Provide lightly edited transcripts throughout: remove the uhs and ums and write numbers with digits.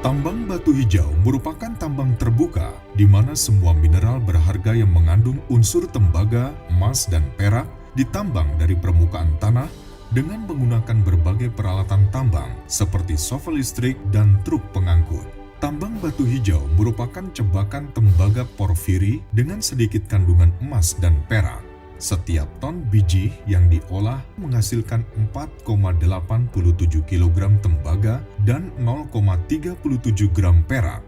Tambang batu hijau merupakan tambang terbuka di mana semua mineral berharga yang mengandung unsur tembaga, emas, dan perak ditambang dari permukaan tanah dengan menggunakan berbagai peralatan tambang seperti shovel listrik dan truk pengangkut. Tambang batu hijau merupakan cebakan tembaga porfiri dengan sedikit kandungan emas dan perak. Setiap ton biji yang diolah menghasilkan 4,87 kg tembaga dan 0,37 gram perak.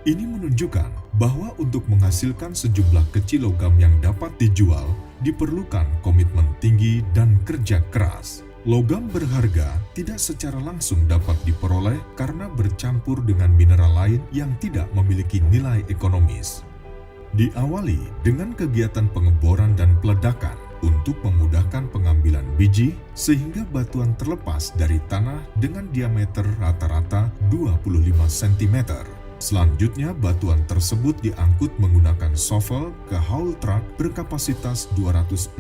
Ini menunjukkan bahwa untuk menghasilkan sejumlah kecil logam yang dapat dijual, diperlukan komitmen tinggi dan kerja keras. Logam berharga tidak secara langsung dapat diperoleh karena bercampur dengan mineral lain yang tidak memiliki nilai ekonomis. Diawali dengan kegiatan pengeboran dan peledakan untuk memudahkan pengambilan biji sehingga batuan terlepas dari tanah dengan diameter rata-rata 25 cm. Selanjutnya batuan tersebut diangkut menggunakan shovel ke haul truk berkapasitas 240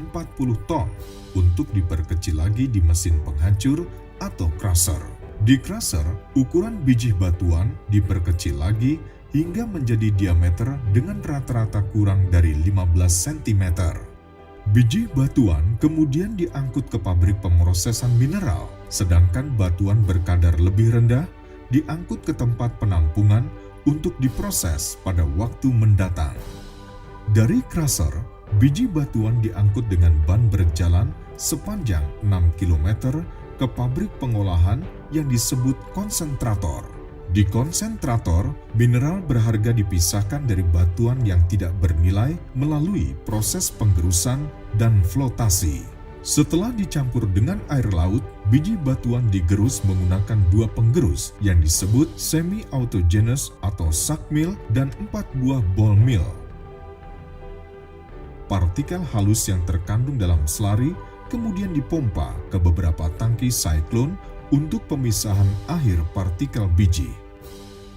ton untuk diperkecil lagi di mesin penghancur atau crusher. Di crusher, ukuran biji batuan diperkecil lagi hingga menjadi diameter dengan rata-rata kurang dari 15 cm. Biji batuan kemudian diangkut ke pabrik pemrosesan mineral, sedangkan batuan berkadar lebih rendah diangkut ke tempat penampungan untuk diproses pada waktu mendatang. Dari crusher, biji batuan diangkut dengan ban berjalan sepanjang 6 km ke pabrik pengolahan yang disebut konsentrator. Di konsentrator, mineral berharga dipisahkan dari batuan yang tidak bernilai melalui proses penggerusan dan flotasi. Setelah dicampur dengan air laut, biji batuan digerus menggunakan dua penggerus yang disebut semi-autogenous atau suck mill dan 4 buah ball mill. Partikel halus yang terkandung dalam slari kemudian dipompa ke beberapa tangki cyclone untuk pemisahan akhir partikel biji.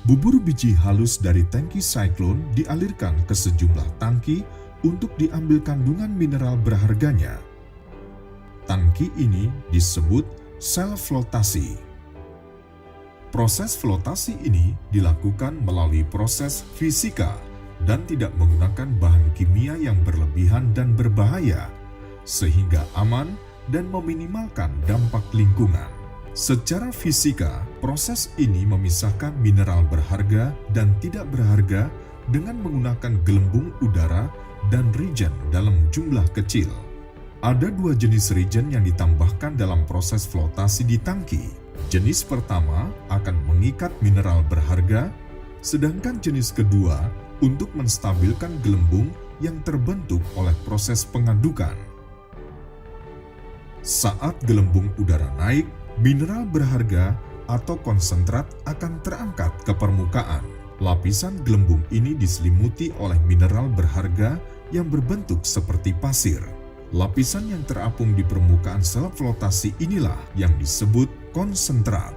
Bubur biji halus dari tangki cyclone dialirkan ke sejumlah tangki untuk diambil kandungan mineral berharganya. Tangki ini disebut sel flotasi. Proses flotasi ini dilakukan melalui proses fisika dan tidak menggunakan bahan kimia yang berlebihan dan berbahaya, sehingga aman dan meminimalkan dampak lingkungan. Secara fisika, proses ini memisahkan mineral berharga dan tidak berharga dengan menggunakan gelembung udara dan reagent dalam jumlah kecil. Ada dua jenis reagent yang ditambahkan dalam proses flotasi di tangki. Jenis pertama akan mengikat mineral berharga, sedangkan jenis kedua untuk menstabilkan gelembung yang terbentuk oleh proses pengadukan. Saat gelembung udara naik, mineral berharga atau konsentrat akan terangkat ke permukaan. Lapisan gelembung ini diselimuti oleh mineral berharga yang berbentuk seperti pasir. Lapisan yang terapung di permukaan sel flotasi inilah yang disebut konsentrat.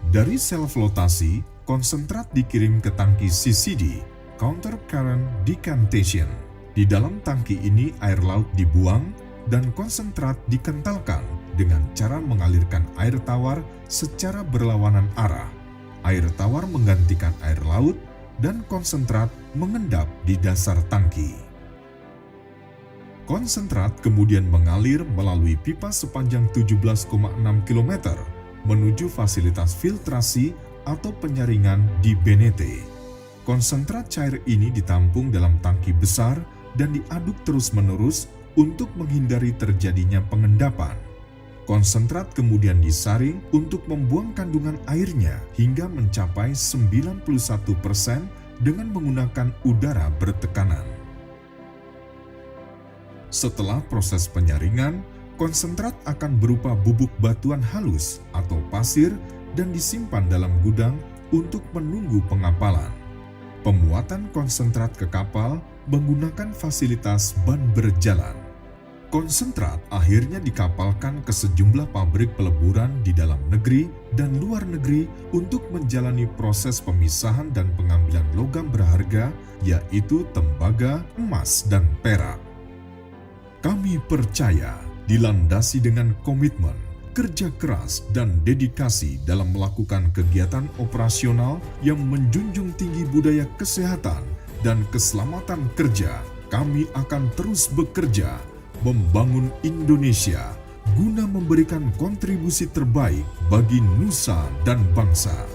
Dari sel flotasi, konsentrat dikirim ke tangki CCD, counter current decantation. Di dalam tangki ini air laut dibuang dan konsentrat dikentalkan dengan cara mengalirkan air tawar secara berlawanan arah. Air tawar menggantikan air laut dan konsentrat mengendap di dasar tangki. Konsentrat kemudian mengalir melalui pipa sepanjang 17,6 km menuju fasilitas filtrasi atau penyaringan di Benete. Konsentrat cair ini ditampung dalam tangki besar dan diaduk terus-menerus untuk menghindari terjadinya pengendapan. Konsentrat kemudian disaring untuk membuang kandungan airnya hingga mencapai 91% dengan menggunakan udara bertekanan. Setelah proses penyaringan, konsentrat akan berupa bubuk batuan halus atau pasir dan disimpan dalam gudang untuk menunggu pengapalan. Pemuatan konsentrat ke kapal menggunakan fasilitas ban berjalan. Konsentrat akhirnya dikapalkan ke sejumlah pabrik peleburan di dalam negeri dan luar negeri untuk menjalani proses pemisahan dan pengambilan logam berharga, yaitu tembaga, emas, dan perak. Kami percaya dilandasi dengan komitmen kerja keras dan dedikasi dalam melakukan kegiatan operasional yang menjunjung tinggi budaya kesehatan dan keselamatan kerja, kami akan terus bekerja membangun Indonesia guna memberikan kontribusi terbaik bagi nusa dan bangsa.